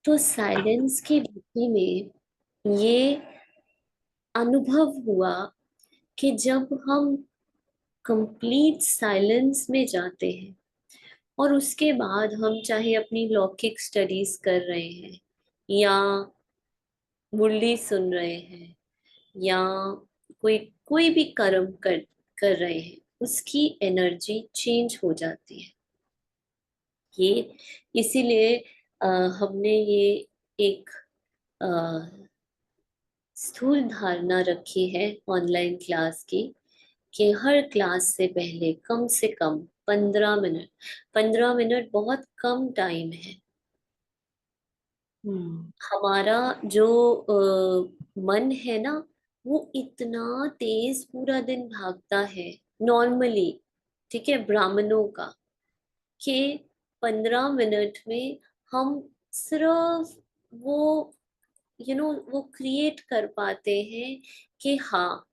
तो साइलेंस की भक्ति में ये अनुभव हुआ कि जब हम कंप्लीट साइलेंस में जाते हैं और उसके बाद हम चाहे अपनी लौकिक स्टडीज कर रहे हैं या मुरली सुन रहे हैं या कोई कोई भी कर्म कर रहे हैं, उसकी एनर्जी चेंज हो जाती है। ये इसीलिए अ, हमने ये एक अ, स्थूल धारणा रखी है ऑनलाइन क्लास की कि हर क्लास से पहले कम से कम 15 मिनट, 15 मिनट बहुत कम टाइम है। हम्म। हमारा जो मन है ना, वो इतना तेज पूरा दिन भागता है नॉर्मली, ठीक है, ब्राह्मणों का, कि 15 मिनट में हम सिर्फ वो वो क्रिएट कर पाते हैं कि हाँ,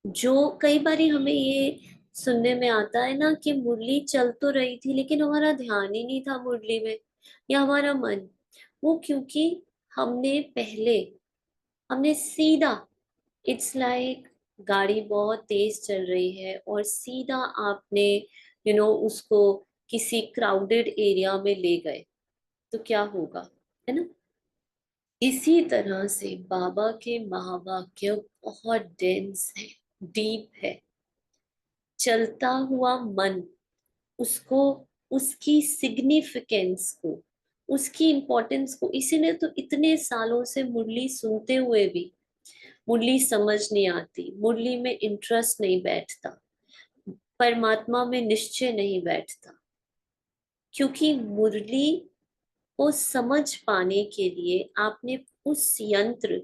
जो कई बारी हमें ये सुनने में आता है ना कि मुरली चल तो रही थी लेकिन हमारा ध्यान ही नहीं था मुरली में, या हमारा मन, वो क्योंकि हमने हमने सीधा, इट्स लाइक गाड़ी बहुत तेज चल रही है और सीधा आपने उसको किसी क्राउडेड एरिया में ले गए, तो क्या होगा, है ना। इसी तरह से बाबा के महावाक्य बहुत डेंस है, डीप है। चलता हुआ मन, उसको, उसकी सिग्निफिकेंस को, उसकी इम्पोर्टेंस को, इसीलिए तो इतने सालों से मुरली सुनते हुए भी मुरली समझ नहीं आती, मुरली में इंटरेस्ट नहीं बैठता, परमात्मा में निश्चय नहीं बैठता, क्योंकि मुरली को समझ पाने के लिए आपने उस यंत्र,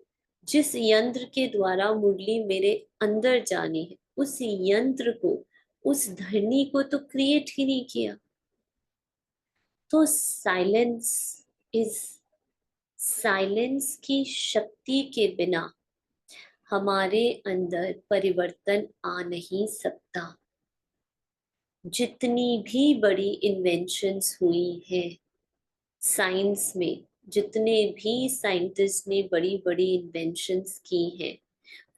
जिस यंत्र के द्वारा मुरली मेरे अंदर जानी है, उस यंत्र को, उस ध्वनि को तो क्रिएट ही नहीं किया। तो इज साइलेंस की शक्ति के बिना हमारे अंदर परिवर्तन आ नहीं सकता। जितनी भी बड़ी इन्वेंशंस हुई हैं साइंस में, जितने भी साइंटिस्ट ने बड़ी बड़ी इन्वेंशंस की हैं,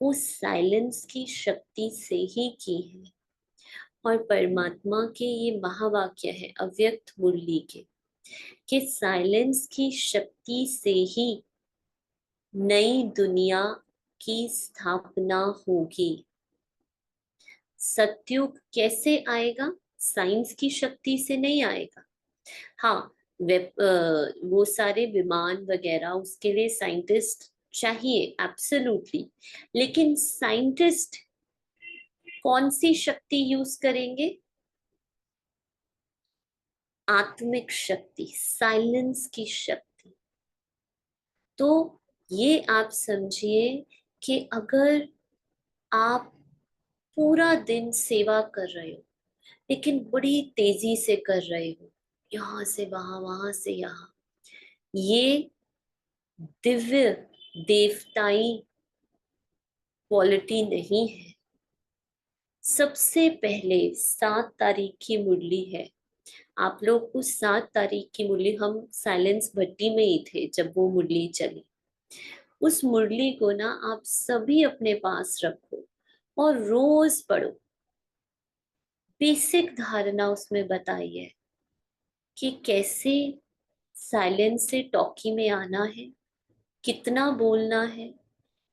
वो साइलेंस की शक्ति से ही की है। और परमात्मा के ये महावाक्य है अव्यक्त मुरली के, कि साइलेंस की शक्ति से ही नई दुनिया की स्थापना होगी। सत्युग कैसे आएगा? साइंस की शक्ति से नहीं आएगा। हाँ, वो सारे विमान वगैरह उसके लिए साइंटिस्ट चाहिए, एब्सोल्युटली। लेकिन साइंटिस्ट कौन सी शक्ति यूज करेंगे? आत्मिक शक्ति, साइलेंस की शक्ति। तो ये आप समझिए कि अगर आप पूरा दिन सेवा कर रहे हो लेकिन बड़ी तेजी से कर रहे हो, यहां से वहां, वहां से यहाँ, ये दिव्य देवताई क्वालिटी नहीं है। सबसे पहले 7 तारीख की मुरली है। आप लोग उस 7 तारीख की मुरली, हम साइलेंस भट्टी में ही थे जब वो मुरली चली, उस मुरली को ना आप सभी अपने पास रखो और रोज पढ़ो। बेसिक धारणा उसमें बताई है कि कैसे साइलेंस से टॉकी में आना है, कितना बोलना है,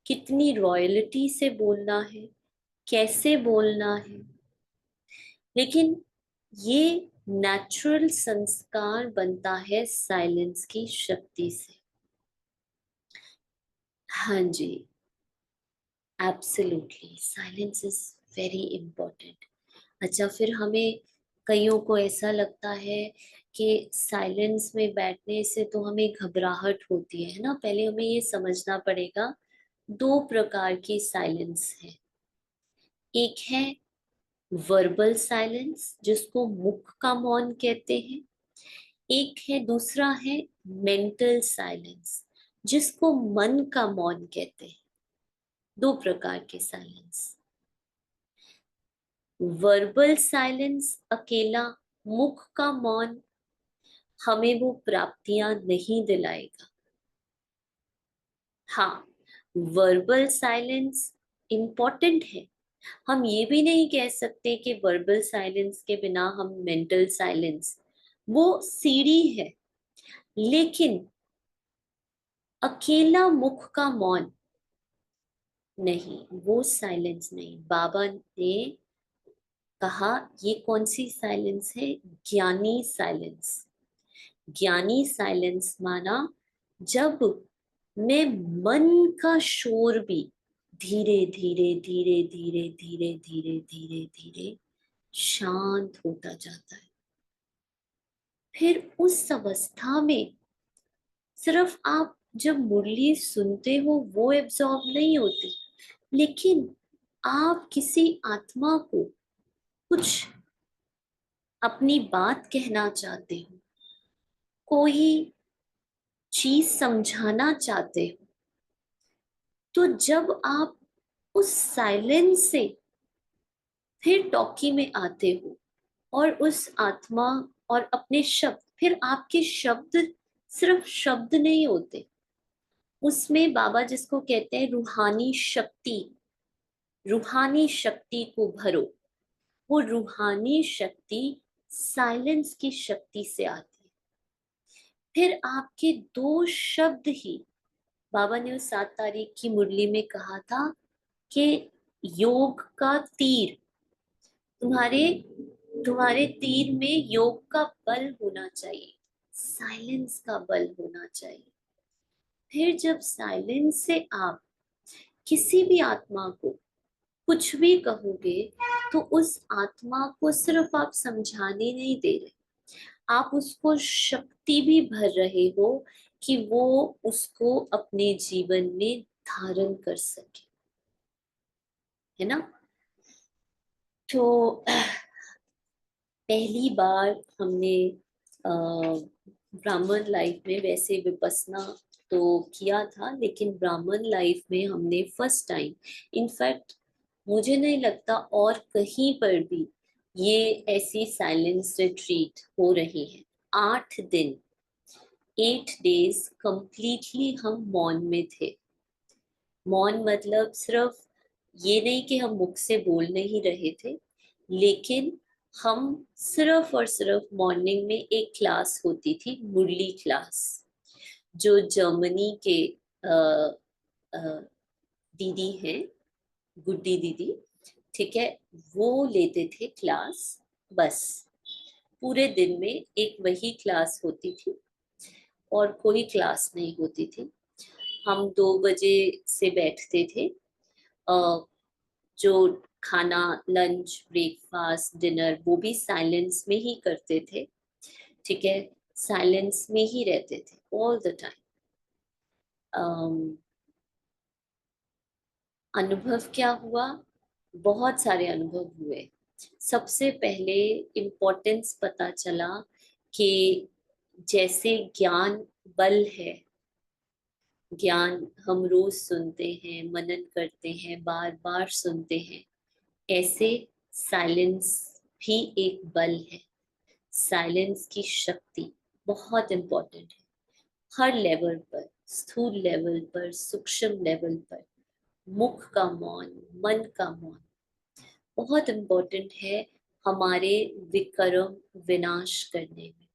कितनी रॉयल्टी से बोलना है, कैसे बोलना है। लेकिन ये नेचुरल संस्कार बनता है साइलेंस की शक्ति से। हाँ जी, absolutely, silence is very important. अच्छा, फिर हमें, कईयों को ऐसा लगता है कि साइलेंस में बैठने से तो हमें घबराहट होती है ना। पहले हमें ये समझना पड़ेगा, 2 प्रकार की साइलेंस है। एक है वर्बल साइलेंस, जिसको मुख का मौन कहते हैं। एक है, दूसरा है मेंटल साइलेंस, जिसको मन का मौन कहते हैं। 2 प्रकार के साइलेंस। वर्बल साइलेंस अकेला, मुख का मौन, हमें वो प्राप्तियां नहीं दिलाएगा। हाँ, वर्बल साइलेंस इम्पोर्टेंट है। हम ये भी नहीं कह सकते कि वर्बल साइलेंस के बिना हम मेंटल साइलेंस, वो सीढ़ी है। लेकिन अकेला मुख का मौन नहीं, वो साइलेंस नहीं। बाबा ने कहा ये कौन सी साइलेंस है? ज्ञानी साइलेंस। ज्ञानी साइलेंस माना जब मैं मन का शोर भी धीरे धीरे धीरे धीरे धीरे धीरे धीरे धीरे शांत होता जाता है। फिर उस अवस्था में सिर्फ आप जब मुरली सुनते हो वो एब्जॉर्ब नहीं होती, लेकिन आप किसी आत्मा को कुछ अपनी बात कहना चाहते हो, कोई चीज समझाना चाहते हो, तो जब आप उस साइलेंस से फिर टॉकी में आते हो और उस आत्मा और अपने शब्द, फिर आपके शब्द सिर्फ शब्द नहीं होते, उसमें बाबा जिसको कहते हैं रूहानी शक्ति, रूहानी शक्ति को भरो। वो रूहानी शक्ति साइलेंस की शक्ति से आती है। फिर आपके दो शब्द ही, बाबा ने उस 7 तारीख की मुरली में कहा था कि योग का तीर, तुम्हारे तुम्हारे तीर में योग का बल होना चाहिए, साइलेंस का बल होना चाहिए। फिर जब साइलेंस से आप किसी भी आत्मा को कुछ भी कहोगे, तो उस आत्मा को सिर्फ आप समझाने नहीं दे रहे, आप उसको शक्ति भी भर रहे हो कि वो उसको अपने जीवन में धारण कर सके, है ना। तो पहली बार हमने ब्राह्मण लाइफ में वैसे विपස්සना तो किया था, लेकिन ब्राह्मण लाइफ में हमने फर्स्ट टाइम, इनफैक्ट मुझे नहीं लगता और कहीं पर भी ये ऐसी साइलेंस रिट्रीट हो रही है। 8 दिन, 8 डेज कंप्लीटली हम मौन में थे। मौन मतलब सिर्फ ये नहीं कि हम मुख से बोल नहीं रहे थे, लेकिन हम सिर्फ और सिर्फ मॉर्निंग में एक क्लास होती थी, मुरली क्लास, जो जर्मनी के अ, अ, दीदी हैं, गुड्डी दीदी, ठीक है, वो लेते थे क्लास। बस पूरे दिन में एक वही क्लास होती थी और कोई क्लास नहीं होती थी। हम 2 बजे से बैठते थे। जो खाना, लंच, ब्रेकफास्ट, डिनर, वो भी साइलेंस में ही करते थे, ठीक है, साइलेंस में ही रहते थे ऑल द टाइम। अनुभव क्या हुआ? बहुत सारे अनुभव हुए। सबसे पहले इम्पोर्टेंस पता चला कि जैसे ज्ञान बल है, ज्ञान हम रोज सुनते हैं, मनन करते हैं, बार बार सुनते हैं, ऐसे साइलेंस भी एक बल है। साइलेंस की शक्ति बहुत इम्पोर्टेंट है, हर लेवल पर, स्थूल लेवल पर, सूक्ष्म लेवल पर। मुख का मौन, मन का मौन बहुत इम्पोर्टेंट है हमारे विकर्म विनाश करने में।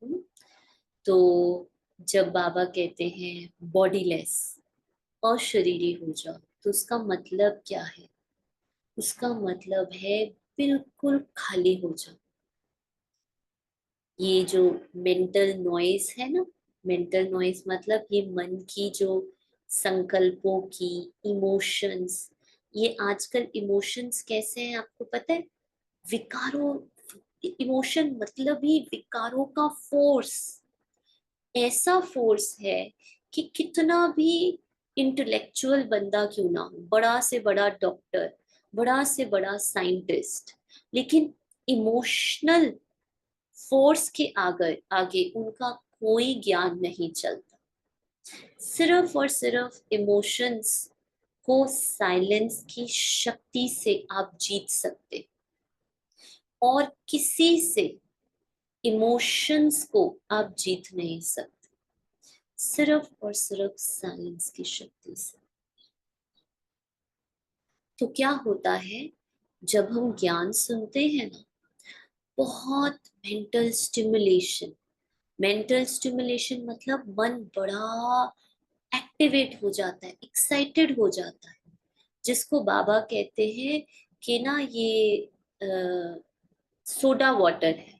हम्म? तो जब बाबा कहते हैं बॉडीलेस, अशरीरी हो जाओ, तो उसका मतलब क्या है? उसका मतलब है बिल्कुल खाली हो जाओ। ये जो मेंटल नॉइज है ना, मेंटल नॉइज मतलब ये मन की जो संकल्पों की, इमोशंस, ये आजकल इमोशंस कैसे हैं आपको पता है? विकारों, इमोशन मतलब ही विकारों का फोर्स। ऐसा फोर्स है कि कितना भी इंटेलेक्चुअल बंदा क्यों ना हो, बड़ा से बड़ा डॉक्टर, बड़ा से बड़ा साइंटिस्ट, लेकिन इमोशनल फोर्स के आगे आगे उनका कोई ज्ञान नहीं चलता। सिर्फ और सिर्फ इमोशंस को साइलेंस की शक्ति से आप जीत सकते, और किसी से इमोशंस को आप जीत नहीं सकते, सिर्फ और सिर्फ साइलेंस की शक्ति से। तो क्या होता है, जब हम ज्ञान सुनते हैं ना, बहुत मेंटल स्टिमुलेशन मतलब मन बड़ा एक्टिवेट हो जाता है, एक्साइटेड हो जाता है, जिसको बाबा कहते हैं कि ना ये सोडा वाटर है।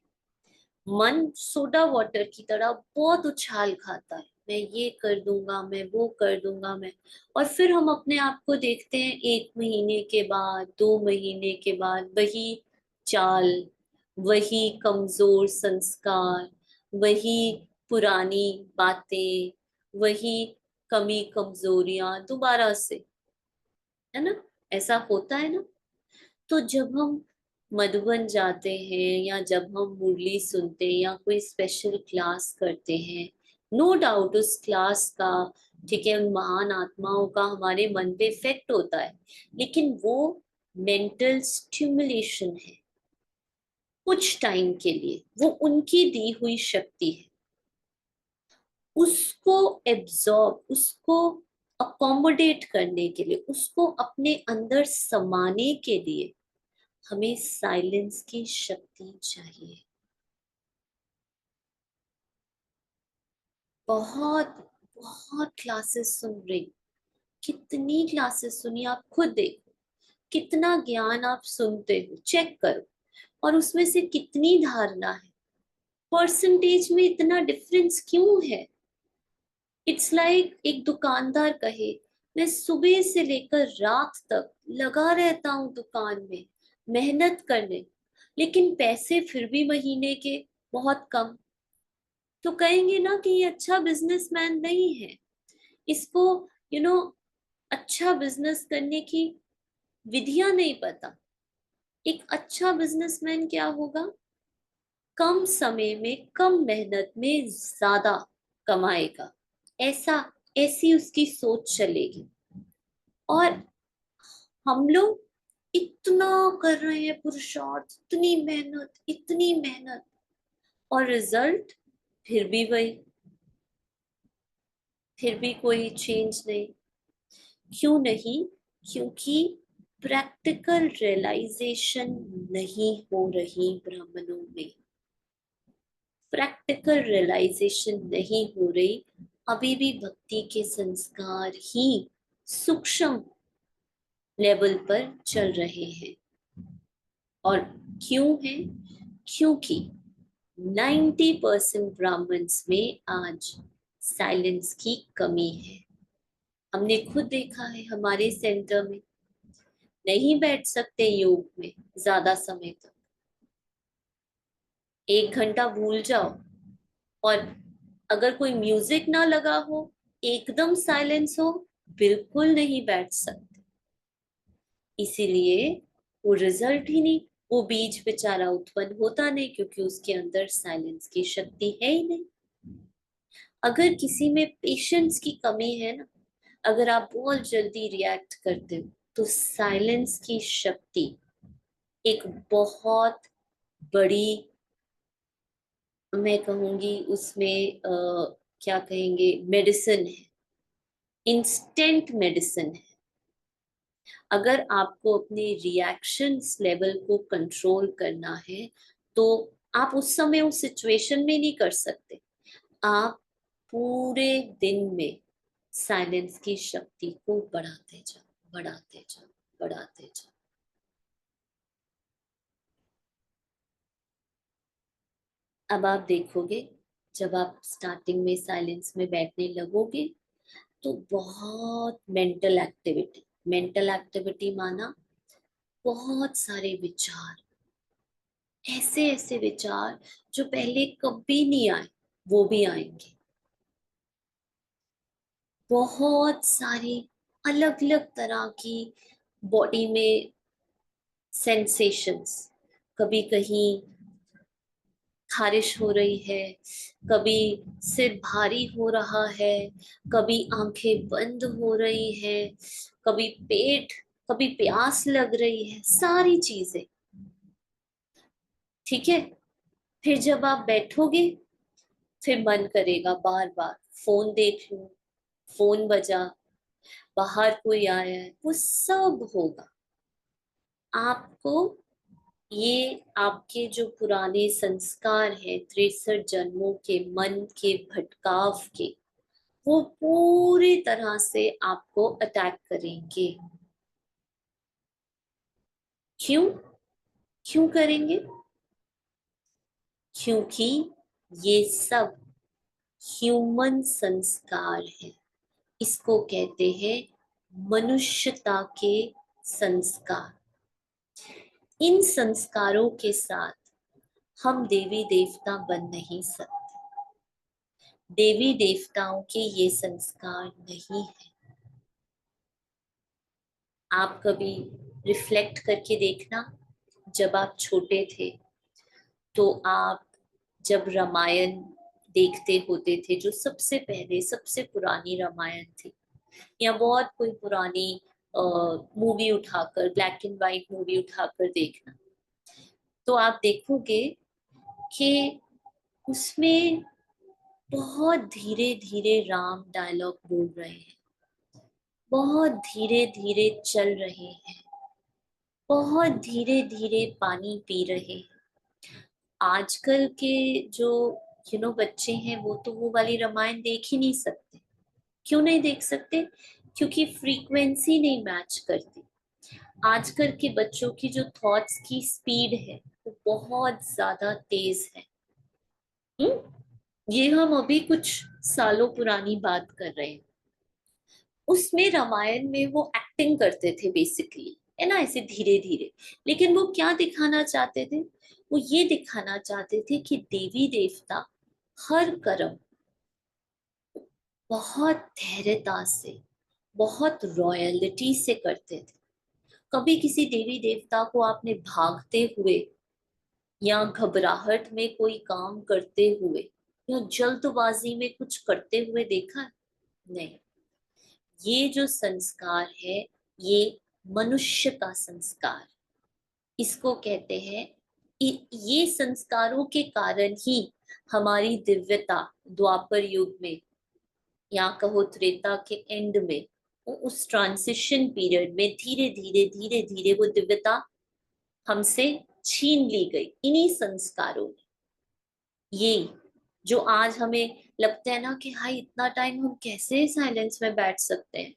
मन सोडा वाटर की तरह बहुत उछाल खाता है, मैं ये कर दूंगा, मैं वो कर दूंगा मैं। और फिर हम अपने आप को देखते हैं 1 महीने के बाद, 2 महीने के बाद वही चाल, वही कमजोर संस्कार, वही पुरानी बातें, वही कमी कमजोरियां दोबारा से, है ना? ऐसा होता है ना? तो जब हम मधुबन जाते हैं या जब हम मुरली सुनते हैं या कोई स्पेशल क्लास करते हैं, नो डाउट उस क्लास का, ठीक है, उन महान आत्माओं का हमारे मन पे इफेक्ट होता है, लेकिन वो मेंटल स्टिमुलेशन है, कुछ टाइम के लिए, वो उनकी दी हुई शक्ति है। उसको एब्जॉर्ब, उसको अकोमोडेट करने के लिए, उसको अपने अंदर समाने के लिए हमें साइलेंस की शक्ति चाहिए। बहुत बहुत क्लासेस सुन रही, कितनी क्लासेस सुनी, आप खुद देखो, कितना ज्ञान आप सुनते हो, चेक करो, और उसमें से कितनी धारणा है, परसेंटेज में इतना डिफरेंस क्यों है? इट्स लाइक एक दुकानदार कहे, मैं सुबह से लेकर रात तक लगा रहता हूँ दुकान में, मेहनत करने, लेकिन पैसे फिर भी महीने के बहुत कम। तो कहेंगे ना कि ये अच्छा बिजनेसमैन नहीं है, इसको यू नो अच्छा बिजनेस करने की विधियां नहीं पता। एक अच्छा बिजनेसमैन क्या होगा? कम समय में, कम मेहनत में ज्यादा कमाएगा, ऐसा, ऐसी उसकी सोच चलेगी। और हम लोग इतना कर रहे हैं पुरुषार्थ, इतनी मेहनत, और रिजल्ट फिर भी वही, फिर भी कोई चेंज नहीं। क्यों नहीं? क्योंकि प्रैक्टिकल रियलाइजेशन नहीं हो रही ब्राह्मणों में, प्रैक्टिकल रियलाइजेशन नहीं हो रही, अभी भी भक्ति के संस्कार ही सूक्ष्म लेवल पर चल रहे हैं। और क्यों है? क्योंकि 90% ब्राह्मण्स में आज साइलेंस की कमी है। हमने खुद देखा है, हमारे सेंटर में नहीं बैठ सकते योग में ज्यादा समय तक, 1 घंटा भूल जाओ, और अगर कोई म्यूजिक ना लगा हो, एकदम साइलेंस हो, बिल्कुल नहीं बैठ सकते। इसीलिए वो रिजल्ट ही नहीं, वो बीज बेचारा उत्पन्न होता नहीं, क्योंकि उसके अंदर साइलेंस की शक्ति है ही नहीं। अगर किसी में पेशेंस की कमी है ना, अगर आप बहुत जल्दी रिएक्ट करते हो, तो साइलेंस की शक्ति एक बहुत बड़ी, मैं कहूंगी उसमें क्या कहेंगे, मेडिसिन है, इंस्टेंट मेडिसिन है। अगर आपको अपने रिएक्शंस लेवल को कंट्रोल करना है, तो आप उस समय उस सिचुएशन में नहीं कर सकते, आप पूरे दिन में साइलेंस की शक्ति को बढ़ाते जाओ, बढ़ाते जाओ, बढ़ाते जाओ। अब आप देखोगे, जब आप स्टार्टिंग में साइलेंस में बैठने लगोगे, तो बहुत मेंटल एक्टिविटी माना, बहुत सारे विचार, ऐसे ऐसे विचार जो पहले कभी नहीं आए, वो भी आएंगे। बहुत सारी अलग अलग तरह की बॉडी में सेंसेशंस, कभी कहीं खारिश हो रही है, कभी सिर भारी हो रहा है, कभी आंखें बंद हो रही है, कभी पेट, कभी प्यास लग रही है, सारी चीजें, ठीक है। फिर जब आप बैठोगे फिर मन करेगा बार बार फोन देख लूं, फोन बजा, बाहर कोई आया है, वो सब होगा। आपको ये आपके जो पुराने संस्कार हैं 63 जन्मों के मन के भटकाव के, वो पूरी तरह से आपको अटैक करेंगे। क्यों? क्यों करेंगे? क्योंकि ये सब ह्यूमन संस्कार है। इसको कहते हैं मनुष्यता के संस्कार। इन संस्कारों के साथ हम देवी देवता बन नहीं सकते। देवी देवताओं के ये संस्कार नहीं है। आप कभी रिफ्लेक्ट करके देखना, जब आप छोटे थे तो आप जब रामायण देखते होते थे, जो सबसे पहले सबसे पुरानी रामायण थी, या बहुत कोई पुरानी मूवी उठाकर, ब्लैक एंड व्हाइट मूवी उठाकर देखना, तो आप देखोगे कि उसमें बहुत धीरे धीरे राम डायलॉग बोल रहे हैं, बहुत धीरे धीरे चल रहे हैं, बहुत धीरे धीरे पानी पी रहे हैं। आजकल के जो बच्चे हैं, वो तो वो वाली रामायण देख ही नहीं सकते। क्यों नहीं देख सकते? क्योंकि फ्रीक्वेंसी नहीं मैच करती। आजकल के बच्चों की जो थॉट्स की स्पीड है वो बहुत ज्यादा तेज है। ये हम अभी कुछ सालों पुरानी बात कर रहे हैं। उसमें रामायण में वो एक्टिंग करते थे बेसिकली, है ना, ऐसे धीरे धीरे। लेकिन वो क्या दिखाना चाहते थे? वो ये दिखाना चाहते थे कि देवी देवता हर कर्म बहुत धैर्यता से, बहुत रॉयलिटी से करते थे। कभी किसी देवी देवता को आपने भागते हुए या घबराहट में कोई काम करते हुए या जल्दबाजी में कुछ करते हुए देखा? नहीं। ये जो संस्कार है, ये मनुष्य का संस्कार, इसको कहते हैं। ये संस्कारों के कारण ही हमारी दिव्यता द्वापर युग में, या कहो त्रेता के एंड में, उस ट्रांसिशन पीरियड में धीरे धीरे धीरे धीरे वो दिव्यता हमसे छीन ली गई, इन्हीं संस्कारों ने। ये जो आज हमें लगता है ना कि हाय इतना टाइम हम कैसे साइलेंस में बैठ सकते हैं,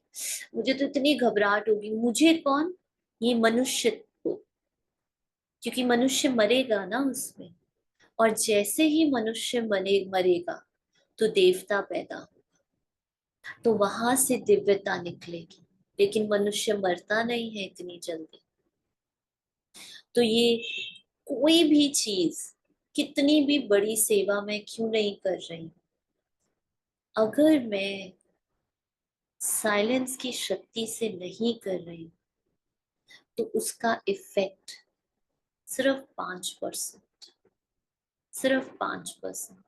मुझे तो इतनी घबराहट होगी, मुझे कौन? ये मनुष्य को। क्योंकि मनुष्य मरेगा ना उसमें, और जैसे ही मनुष्य मरेगा तो देवता पैदा हो, तो वहां से दिव्यता निकलेगी। लेकिन मनुष्य मरता नहीं है इतनी जल्दी। तो ये कोई भी चीज, कितनी भी बड़ी सेवा मैं क्यों नहीं कर रही, अगर मैं साइलेंस की शक्ति से नहीं कर रही, तो उसका इफेक्ट सिर्फ 5%, सिर्फ 5%।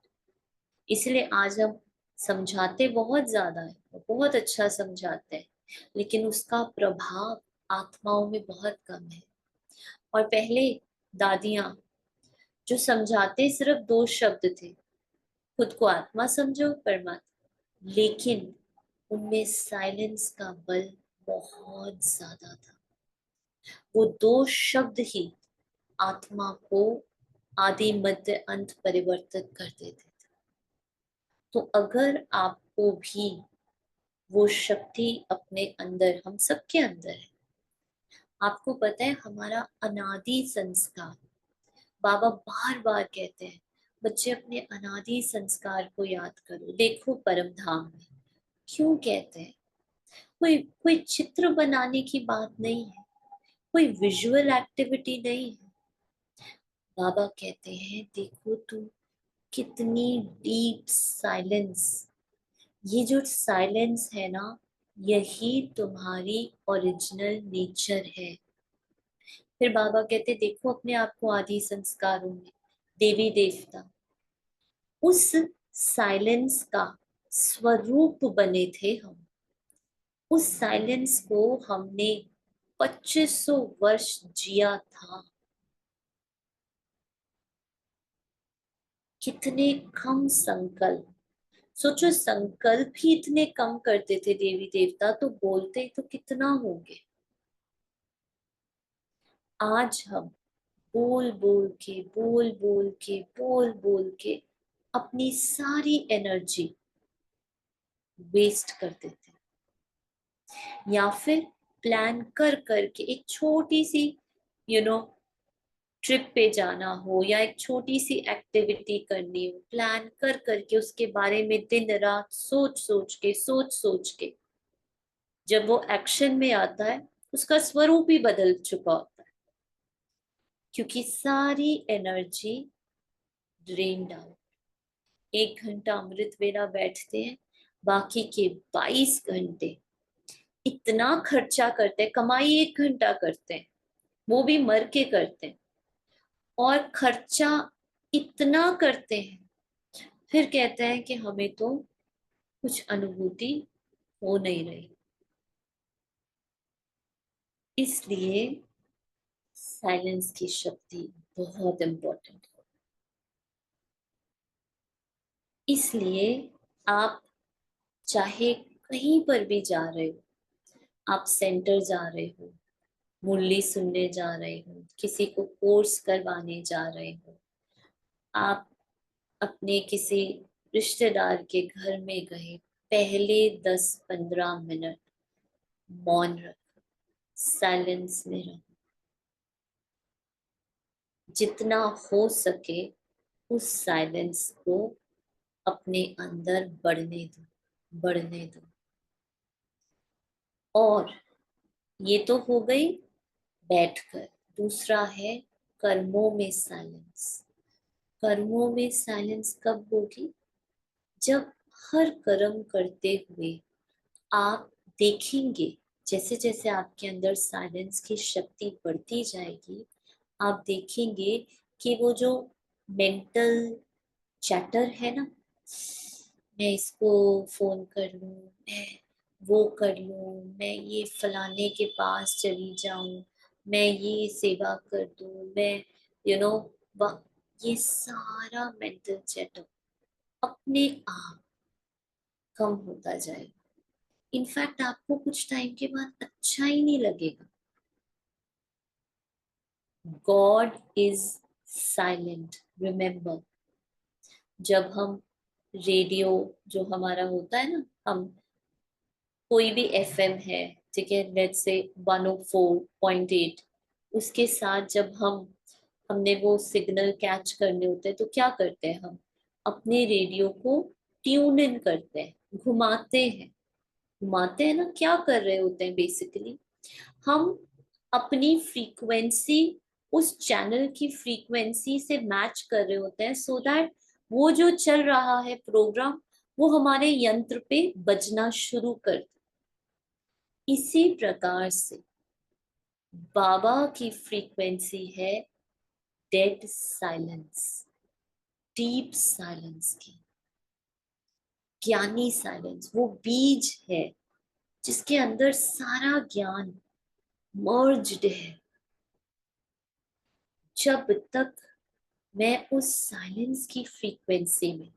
इसलिए आज हम समझाते बहुत ज्यादा है, बहुत अच्छा समझाते हैं, लेकिन उसका प्रभाव आत्माओं में बहुत कम है। और पहले दादियां जो समझाते सिर्फ 2 शब्द थे, खुद को आत्मा समझो, परमात्मा, लेकिन उनमें साइलेंस का बल बहुत ज्यादा था। वो 2 शब्द ही आत्मा को आदि मध्य अंत परिवर्तित कर देते थे। तो अगर आपको भी वो शक्ति अपने अंदर, हम सबके अंदर है, आपको पता है हमारा अनादि संस्कार, बाबा बार बार कहते हैं बच्चे अपने अनादि संस्कार को याद करो, देखो परम धाम में। क्यों कहते हैं? कोई कोई चित्र बनाने की बात नहीं है, कोई विजुअल एक्टिविटी नहीं है। बाबा कहते हैं देखो तुम कितनी डीप साइलेंस, ये जो साइलेंस है ना, यही तुम्हारी ओरिजिनल नेचर है। फिर बाबा कहते देखो अपने आप को आदि संस्कारों में, देवी देवता उस साइलेंस का स्वरूप बने थे हम। उस साइलेंस को हमने 2500 वर्ष जिया था। कितने कम संकल्प। सोचो, संकल्प ही इतने कम करते थे देवी देवता, तो बोलते तो कितना होंगे। आज हम बोल बोल के बोल बोल के बोल बोल के अपनी सारी एनर्जी वेस्ट कर देते हैं। या फिर प्लान कर करके एक छोटी सी यू नो ट्रिप पे जाना हो, या एक छोटी सी एक्टिविटी करनी हो, प्लान कर करके उसके बारे में दिन रात सोच सोच के जब वो एक्शन में आता है, उसका स्वरूप ही बदल चुका होता है, क्योंकि सारी एनर्जी ड्रेन्ड आउट। 1 घंटा अमृत वेला बैठते हैं, बाकी के 22 घंटे इतना खर्चा करते हैं, कमाई 1 घंटा करते हैं, वो भी मर के करते हैं, और खर्चा इतना करते हैं, फिर कहते हैं कि हमें तो कुछ अनुभूति हो नहीं रही। इसलिए साइलेंस की शक्ति बहुत इंपॉर्टेंट है। इसलिए आप चाहे कहीं पर भी जा रहे हो, आप सेंटर जा रहे हो, मुरली सुनने जा रहे हो, किसी को कोर्स करवाने जा रहे हो, आप अपने किसी रिश्तेदार के घर में गए, पहले 10-15 मिनट मौन रखो, साइलेंस में रहो। जितना हो सके उस साइलेंस को अपने अंदर बढ़ने दो। और ये तो हो गई बैठकर। दूसरा है कर्मों में साइलेंस। कर्मों में साइलेंस कब होगी? जब हर कर्म करते हुए आप देखेंगे, जैसे जैसे आपके अंदर साइलेंस की शक्ति बढ़ती जाएगी, आप देखेंगे कि वो जो मेंटल चैटर है ना, मैं इसको फोन कर लूं, मैं वो कर लूं, मैं ये फलाने के पास चली जाऊं, मैं ये सेवा कर दूं, मैं यू नो ये सारा मेंटल चैटर अपने आप कम होता जाएगा। इनफैक्ट आपको कुछ टाइम के बाद अच्छा ही नहीं लगेगा। God is silent, remember. जब हम रेडियो जो हमारा होता है ना, हम कोई भी एफएम है, ठीक है, लेट्स से 104.8, उसके साथ जब हमने वो सिग्नल कैच करने होते हैं, तो क्या करते हैं हम? अपने रेडियो को ट्यून इन करते हैं, घुमाते हैं ना, क्या कर रहे होते हैं बेसिकली? हम अपनी फ्रीक्वेंसी उस चैनल की फ्रीक्वेंसी से मैच कर रहे होते हैं, सो दैट वो जो चल रहा है प्रोग्राम, वो हमारे यंत्र पे बजना शुरू कर दे। इसी प्रकार से बाबा की फ्रीक्वेंसी है डेड साइलेंस, डीप साइलेंस की, ज्ञानी साइलेंस। वो बीज है जिसके अंदर सारा ज्ञान मर्ज्ड है। जब तक मैं उस साइलेंस की फ्रीक्वेंसी में,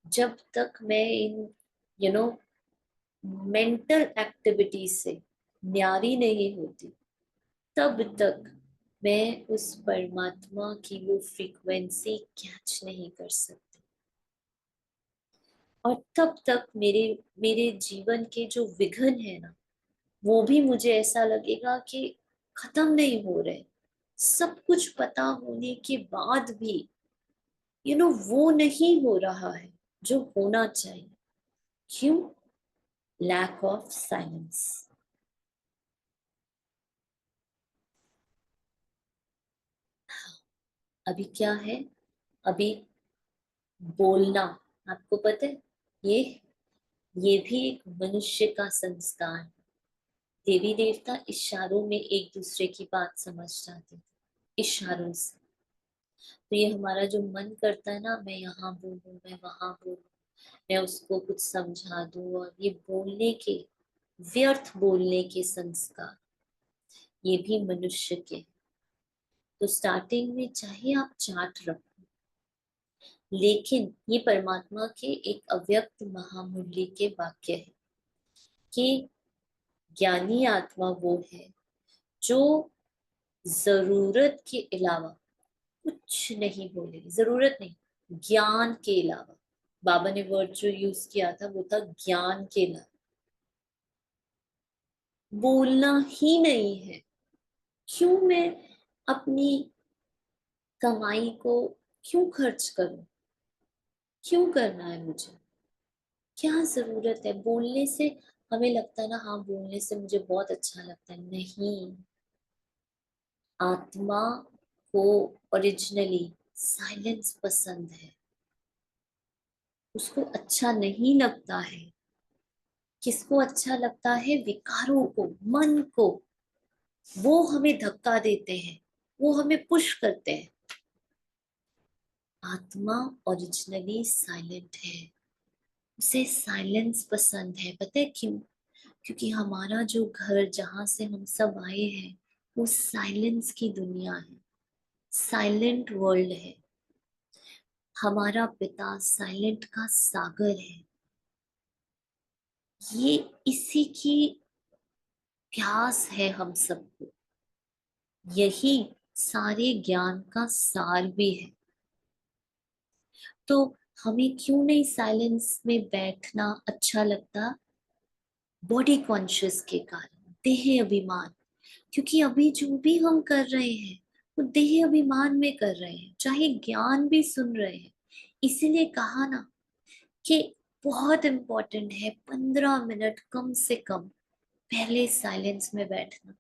जब तक मैं इन यू नो मेंटल एक्टिविटी से न्यारी नहीं होती, तब तक मैं उस परमात्मा की वो फ्रीक्वेंसी कैच नहीं कर सकती। और तब तक मेरे मेरे जीवन के जो विघ्न है ना, वो भी मुझे ऐसा लगेगा कि खत्म नहीं हो रहे। सब कुछ पता होने के बाद भी वो नहीं हो रहा है जो होना चाहिए। क्यों? Lack of silence. अभी क्या है? अभी बोलना, आपको पता है, ये ये भी एक मनुष्य का संस्कार है। देवी देवता इशारों में एक दूसरे की बात समझ जाते थे, इशारों से। तो ये हमारा जो मन करता है ना, मैं यहाँ बोलूं, मैं वहां बोलूं, मैं उसको कुछ समझा दूं, और ये बोलने के, व्यर्थ बोलने के संस्कार, ये भी मनुष्य के हैं। तो स्टार्टिंग में चाहे आप चार्ट रखो, लेकिन ये परमात्मा के एक अव्यक्त महामुरली के वाक्य है कि ज्ञानी आत्मा वो है जो जरूरत के अलावा कुछ नहीं बोलेगी, जरूरत नहीं, ज्ञान के अलावा। बाबा ने वर्ड जो यूज किया था वो था ज्ञान के अलावा, बोलना ही नहीं है। क्यों मैं अपनी कमाई को क्यों खर्च करूं, क्यों करना है मुझे, क्या जरूरत है बोलने से। हमें लगता है ना, हाँ बोलने से मुझे बहुत अच्छा लगता है, नहीं। आत्मा को ओरिजिनली साइलेंस पसंद है, उसको अच्छा नहीं लगता है। किसको अच्छा लगता है? विकारों को, मन को। वो हमें धक्का देते हैं, वो हमें पुश करते हैं। आत्मा ओरिजिनली साइलेंट है, उसे साइलेंस पसंद है। पता है क्यों? क्योंकि हमारा जो घर, जहां से हम सब आए हैं, वो साइलेंस की दुनिया है, साइलेंट वर्ल्ड है। हमारा पिता साइलेंट का सागर है। ये इसी की प्यास है हम सबको। यही सारे ज्ञान का सार भी है। तो हमें क्यों नहीं साइलेंस में बैठना अच्छा लगता? बॉडी कॉन्शियस के कारण, देह अभिमान। क्योंकि अभी जो भी हम कर रहे हैं वो देह अभिमान में कर रहे हैं, चाहे ज्ञान भी सुन रहे हैं। इसीलिए कहा ना कि बहुत इंपॉर्टेंट है 15 मिनट कम से कम पहले साइलेंस में बैठना।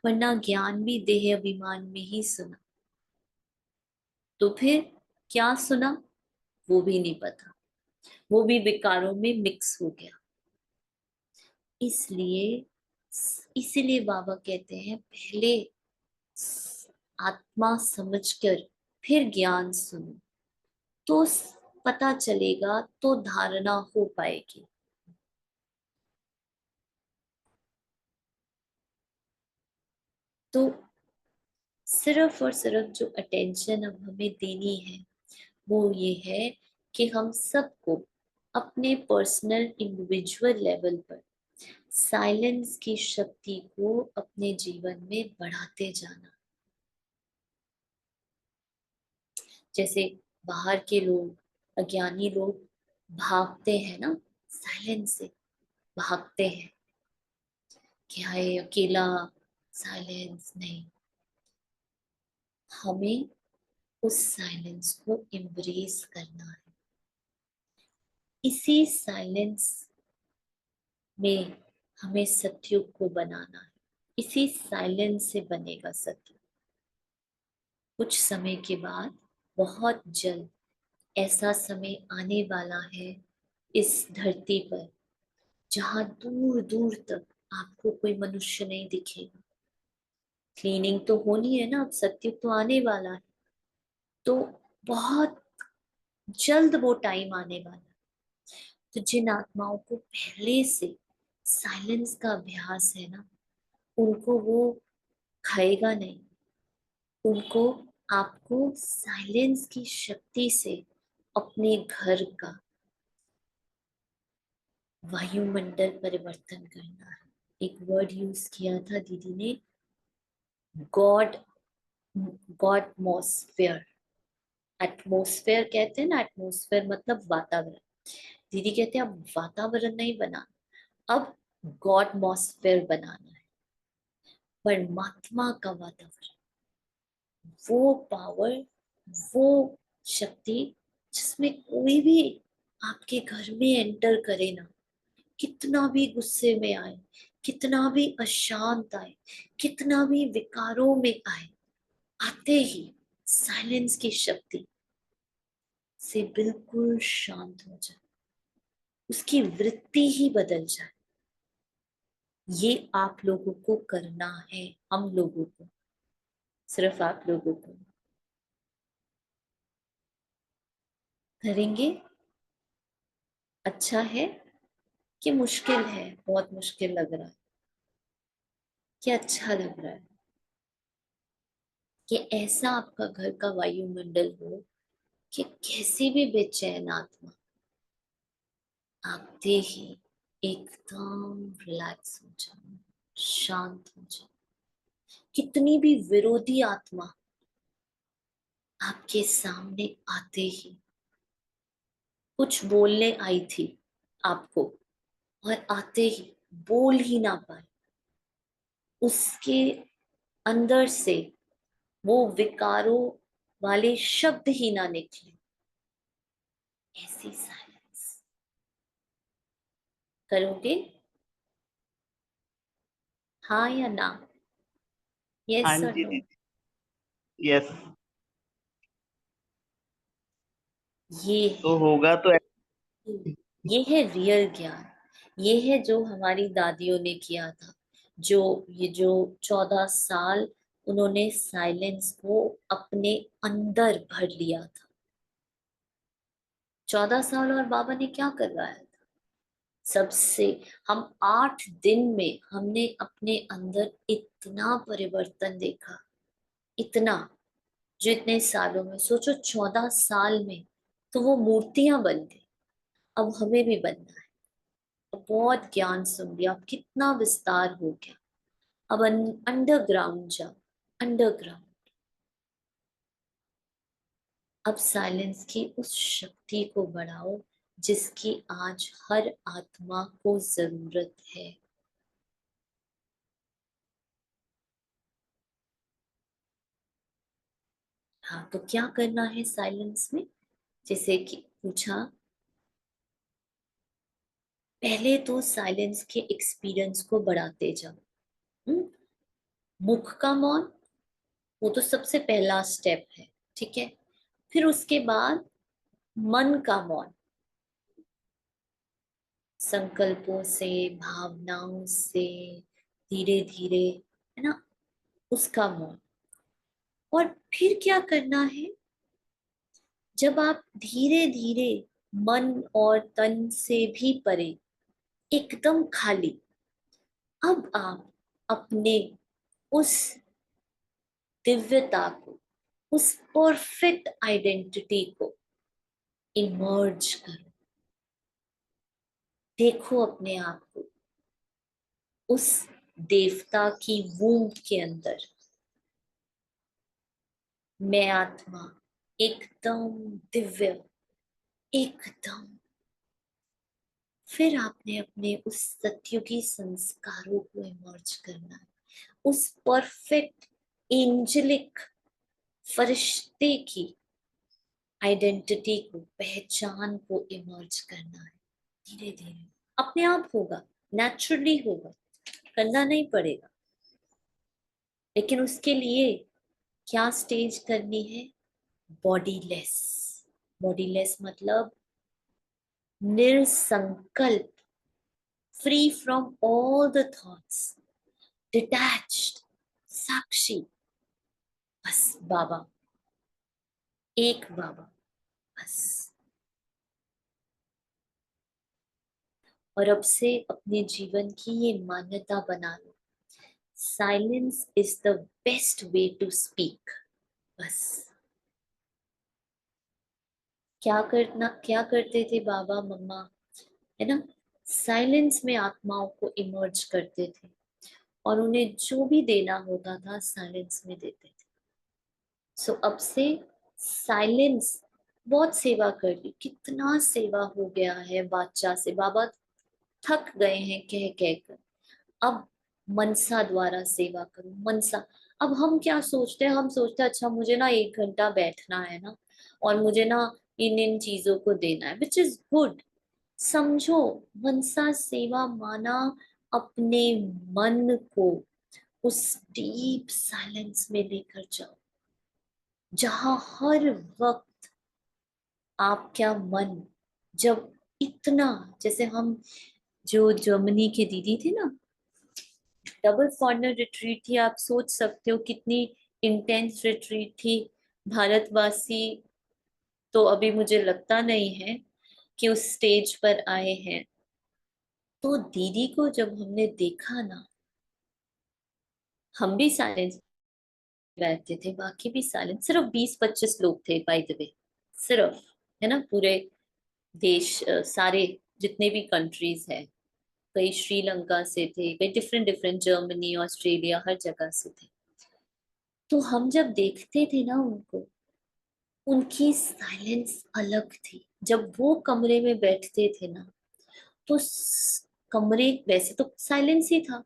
वरना ज्ञान भी देह अभिमान में ही सुना, तो फिर क्या सुना वो भी नहीं पता, वो भी विकारों में मिक्स हो गया। इसलिए इसीलिए बाबा कहते हैं पहले आत्मा समझकर फिर ज्ञान सुनो, तो पता चलेगा, तो धारणा हो पाएगी। तो सिर्फ और सिर्फ जो अटेंशन अब हमें देनी है वो ये है कि हम सबको अपने पर्सनल इंडिविजुअल लेवल पर साइलेंस की शक्ति को अपने जीवन में बढ़ाते जाना। जैसे बाहर के लोग, अज्ञानी लोग भागते हैं ना, साइलेंस से भागते हैं कि हाय अकेला, साइलेंस नहीं। हमें उस साइलेंस को एम्ब्रेस करना है। इसी साइलेंस में हमें सत्युग को बनाना है। इसी साइलेंस से बनेगा सत्युग। कुछ समय के बाद, बहुत जल्द ऐसा समय आने वाला है इस धरती पर जहां दूर दूर तक आपको कोई मनुष्य नहीं दिखेगा। क्लीनिंग तो होनी है ना, अब सत्युग तो आने वाला है। तो बहुत जल्द वो टाइम आने वाला है। तो जिन आत्माओं को पहले से साइलेंस का अभ्यास है ना, उनको वो खाएगा नहीं। उनको, आपको साइलेंस की शक्ति से अपने घर का वायुमंडल परिवर्तन करना है। एक वर्ड यूज किया था दीदी ने, गॉड, गॉडमॉस्फेयर। एटमोस्फेयर कहते हैं ना, एटमोस्फेयर मतलब वातावरण। दीदी कहते हैं अब वातावरण नहीं बनाना, अब गॉडमॉस्फेयर बनाना है, परमात्मा का वातावरण। वो पावर, वो शक्ति जिसमें कोई भी आपके घर में एंटर करे ना, कितना भी गुस्से में आए, कितना भी अशांत आए, कितना भी विकारों में आए, आते ही साइलेंस की शक्ति से बिल्कुल शांत हो जाए, उसकी वृत्ति ही बदल जाए। ये आप लोगों को करना है, हम लोगों को, सिर्फ आप लोगों को। करेंगे? अच्छा है कि मुश्किल है? बहुत मुश्किल लग रहा है कि अच्छा लग रहा है? कि ऐसा आपका घर का वायुमंडल हो कि कैसी भी बेचैन आत्मा आते ही एकदम रिलैक्स हो जाओ, शांत हो जाओ। कितनी भी विरोधी आत्मा आपके सामने आते ही, कुछ बोलने आई थी आपको और आते ही बोल ही ना पाए, उसके अंदर से वो विकारों वाले शब्द ही ना निकले, ऐसी साइलेंस करोगे? हाँ या ना? हाँ यस और जी नो? दीदी। यस। ये तो है, होगा तो। ये है रियल ज्ञान। ये है जो हमारी दादियों ने किया था, जो ये जो 14 साल उन्होंने साइलेंस को अपने अंदर भर लिया था। 14 साल और बाबा ने क्या करवाया था सबसे? हम 8 दिन में हमने अपने अंदर इतना परिवर्तन देखा, इतना, जो इतने सालों में, सोचो 14 साल में तो वो मूर्तियां बन गई। अब हमें भी बनना है। अब बहुत ज्ञान सुन लिया, अब कितना विस्तार हो गया। अब अंडरग्राउंड जाओ, अंडरग्राउंड। अब साइलेंस की उस शक्ति को बढ़ाओ जिसकी आज हर आत्मा को जरूरत है। हाँ, तो क्या करना है साइलेंस में? जैसे कि पूछा, पहले तो साइलेंस के एक्सपीरियंस को बढ़ाते जाओ। हम्म, मुख का मौन, वो तो सबसे पहला स्टेप है, ठीक है। फिर उसके बाद मन का मौन, संकल्पों से, भावनाओं से, धीरे धीरे, है ना, उसका मौन। और फिर क्या करना है? जब आप धीरे धीरे मन और तन से भी परे, एकदम खाली, अब आप अपने उस दिव्यता को, उस परफेक्ट आइडेंटिटी को इमर्ज करो। देखो अपने आप को उस देवता की वूंब के अंदर। मैं आत्मा एकदम दिव्य, एकदम। फिर आपने अपने उस सत्युगी संस्कारों को इमर्ज करना है, उस परफेक्ट एंजेलिक फरिश्ते की आइडेंटिटी को, पहचान को इमर्ज करना है। धीरे धीरे अपने आप होगा, नेचुरली होगा, करना नहीं पड़ेगा। लेकिन उसके लिए क्या स्टेज करनी है? बॉडीलेस। बॉडीलेस मतलब निर्संकल्प, free from all the thoughts, detached, साक्षी। बस बाबा, एक बाबा, बस। और अब से अपने जीवन की ये मान्यता बना लो, silence is the best way to speak. बस। क्या करते थे बाबा मम्मा, है ना? साइलेंस में आत्माओं को इमर्ज करते थे और उन्हें जो भी देना होता था साइलेंस में देते थे। सो अब से साइलेंस, बहुत सेवा कर ली, कितना सेवा हो गया है बादशाह से, बाबा थक गए हैं कह कह कर। अब मनसा द्वारा सेवा करो, मनसा। अब हम क्या सोचते हैं? हम सोचते हैं अच्छा मुझे ना 1 घंटा बैठना है ना, और मुझे ना इन इन चीजों को देना है, विच इज गुड। समझो, मनसा सेवा माना अपने मन को उस डीप साइलेंस में लेकर जाओ, जहां हर वक्त आपका मन, जब इतना, जैसे हम, जो जर्मनी के दीदी थे ना, डबल फॉर्नर रिट्रीट थी, आप सोच सकते हो कितनी इंटेंस रिट्रीट थी। भारतवासी तो अभी मुझे लगता नहीं है कि उस स्टेज पर आए हैं। तो दीदी को जब हमने देखा ना, हम भी साइलेंस बैठते थे, बाकी भी साइलेंस, सिर्फ 20-25 लोग थे बाय द वे, सिर्फ, है ना, पूरे देश, सारे जितने भी कंट्रीज हैं, कई श्रीलंका से थे, कई डिफरेंट डिफरेंट, जर्मनी, ऑस्ट्रेलिया, हर जगह से थे। तो हम जब देखते थे ना उनको, उनकी साइलेंस अलग थी। जब वो कमरे में बैठते थे ना, तो कमरे वैसे तो साइलेंस ही था,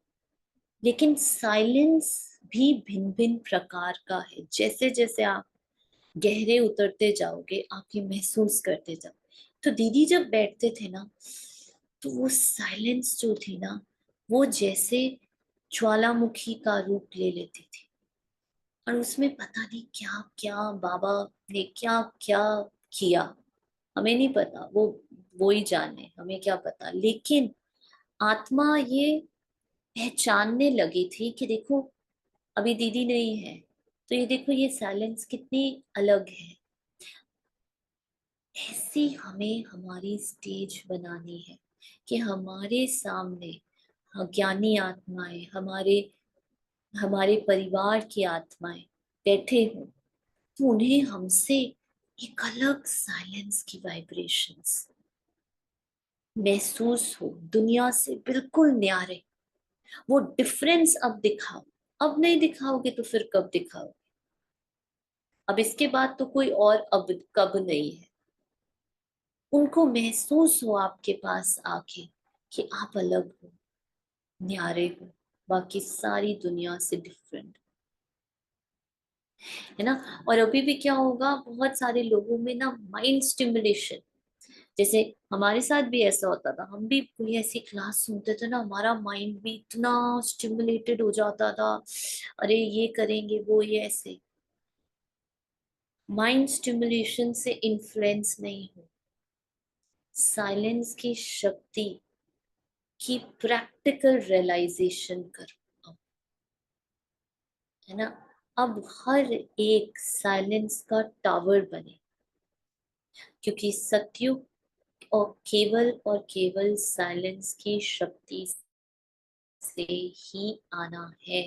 लेकिन साइलेंस भी भिन्न भिन्न प्रकार का है। जैसे जैसे आप गहरे उतरते जाओगे, आप ये महसूस करते जाओ। तो दीदी जब बैठते थे ना, तो वो साइलेंस जो थी ना, वो जैसे ज्वालामुखी का रूप ले लेती थी। और उसमें पता नहीं क्या क्या बाबा ने क्या क्या किया, हमें नहीं पता, वो ही जाने, हमें क्या पता। लेकिन आत्मा ये पहचानने लगी थी कि देखो, अभी दीदी नहीं है, तो ये देखो ये साइलेंस कितनी अलग है। ऐसी हमें हमारी स्टेज बनानी है कि हमारे सामने ज्ञानी आत्माएं, हमारे हमारे परिवार की आत्माएं बैठे हों, तो उन्हें हमसे एक अलग साइलेंस की वाइब्रेशंस महसूस हो, दुनिया से बिल्कुल न्यारे। वो डिफरेंस अब दिखाओ। अब नहीं दिखाओगे तो फिर कब दिखाओ? अब इसके बाद तो कोई और अब कब नहीं है। उनको महसूस हो आपके पास आके कि आप अलग हो, न्यारे हो, बाकी सारी दुनिया से डिफरेंट, है ना। और अभी भी क्या होगा, बहुत सारे लोगों में ना माइंड स्टिमुलेशन, जैसे हमारे साथ भी ऐसा होता था। हम भी कोई ऐसी क्लास सुनते थे ना, हमारा माइंड भी इतना स्टिमुलेटेड हो जाता था, अरे ये करेंगे, वो ये ऐसे। माइंड स्टिमुलेशन से इन्फ्लुएंस नहीं हो, साइलेंस की शक्ति की प्रैक्टिकल रियलाइजेशन करो अब, है ना। अब हर एक साइलेंस का टावर बने, क्योंकि सत्युग और केवल साइलेंस की शक्ति से ही आना है।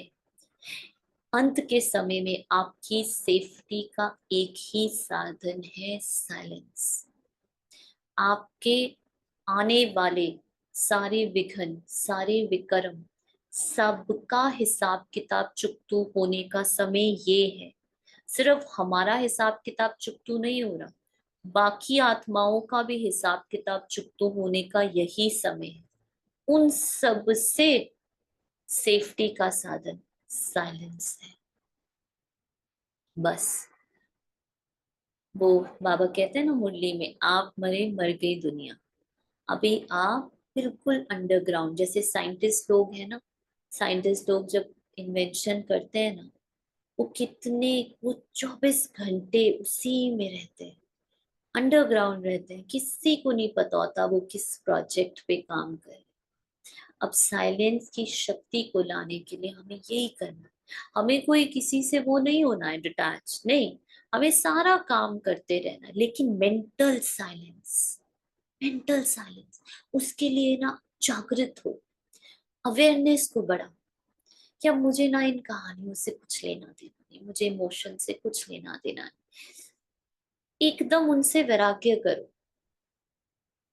अंत के समय में आपकी सेफ्टी का एक ही साधन है, साइलेंस। आपके आने वाले सारे विघ्न, सारे विकर्म, सबका हिसाब किताब चुकतू होने का समय ये है। सिर्फ हमारा हिसाब किताब चुकतू नहीं हो रहा, बाकी आत्माओं का भी हिसाब किताब चुकतू होने का यही समय है। उन सब से सेफ्टी का साधन साइलेंस है। बस वो बाबा कहते हैं ना मुरली में, आप मरे मर गई दुनिया। अभी आप बिल्कुल अंडरग्राउंड, जैसे साइंटिस्ट लोग हैं ना, साइंटिस्ट लोग जब इन्वेंशन करते हैं ना, वो कितने, वो 24 घंटे उसी में रहते हैं, अंडरग्राउंड रहते हैं, किसी को नहीं पता होता वो किस प्रोजेक्ट पे काम कर रहे हैं। अब साइलेंस की शक्ति को लाने के लिए हमें यही करना है। हमें कोई किसी से वो नहीं होना है, डिटैच नहीं, हमें सारा काम करते रहना है, लेकिन मेंटल साइलेंस, मेंटल साइलेंस, उसके लिए ना जागृत हो, अवेयरनेस को बढ़ाओ। क्या मुझे ना इन कहानियों से कुछ लेना देना नहीं, मुझे इमोशन से कुछ लेना देना नहीं, एकदम उनसे वैराग्य करो।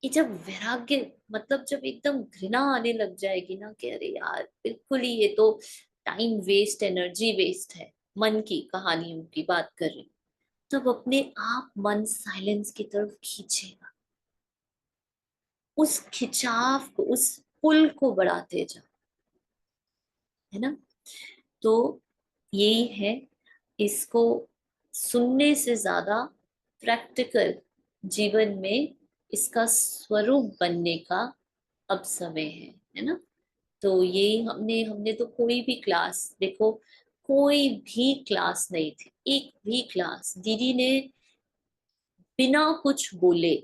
कि जब वैराग्य, मतलब जब एकदम घृणा आने लग जाएगी ना कि अरे यार बिल्कुल ही ये तो टाइम वेस्ट, एनर्जी वेस्ट है, मन की कहानियों की बात कर रही हूँ, तब अपने आप मन साइलेंस की तरफ खींचेगा। उस खिंचाव को, उस पुल को बढ़ाते जाओ, है ना। तो यही है, इसको सुनने से ज्यादा प्रैक्टिकल जीवन में इसका स्वरूप बनने का अब समय है ना। तो यही हमने हमने तो कोई भी क्लास देखो, कोई भी क्लास नहीं थी, एक भी क्लास दीदी ने बिना कुछ बोले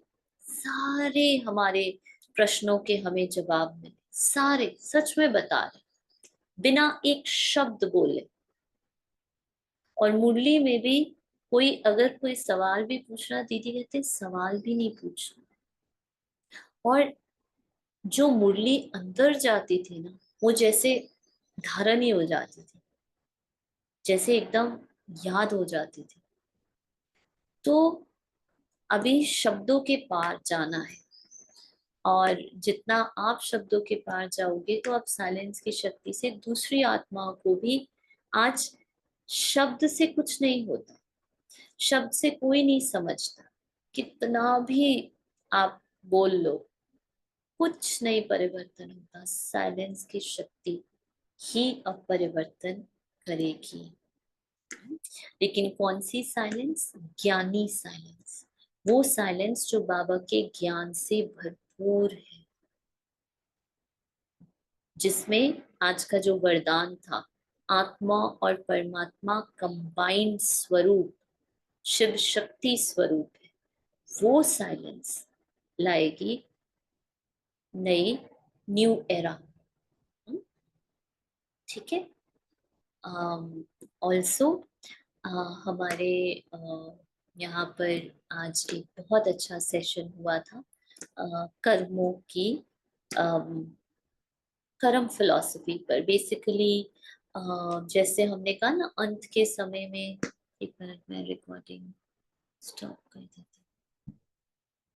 सारे हमारे प्रश्नों के हमें जवाब मिले, सारे सच में बता रहे, बिना एक शब्द बोले। और मुरली में भी कोई अगर कोई सवाल भी पूछ रहा, दीदी कहते सवाल भी नहीं पूछना। और जो मुरली अंदर जाती थी ना, वो जैसे धारण ही हो जाती थी, जैसे एकदम याद हो जाती थी। तो अभी शब्दों के पार जाना है, और जितना आप शब्दों के पार जाओगे तो आप साइलेंस की शक्ति से दूसरी आत्माओं को भी, आज शब्द से कुछ नहीं होता, शब्द से कोई नहीं समझता, कितना भी आप बोल लो कुछ नहीं परिवर्तन होता, साइलेंस की शक्ति ही अब परिवर्तन करेगी। लेकिन कौन सी साइलेंस? ज्ञानी साइलेंस, वो साइलेंस जो बाबा के ज्ञान से भरपूर है, जिसमें आज का जो वरदान था, आत्मा और परमात्मा कंबाइंड स्वरूप, शिव शक्ति स्वरूप है, वो साइलेंस लाएगी नई न्यू एरा। ठीक है। ऑल्सो हमारे यहाँ पर आज एक बहुत अच्छा सेशन हुआ था, कर्मों की, कर्म फिलॉसफी पर बेसिकली। जैसे हमने कहा ना, अंत के समय में, एक मिनट में रिकॉर्डिंग स्टॉप कर देती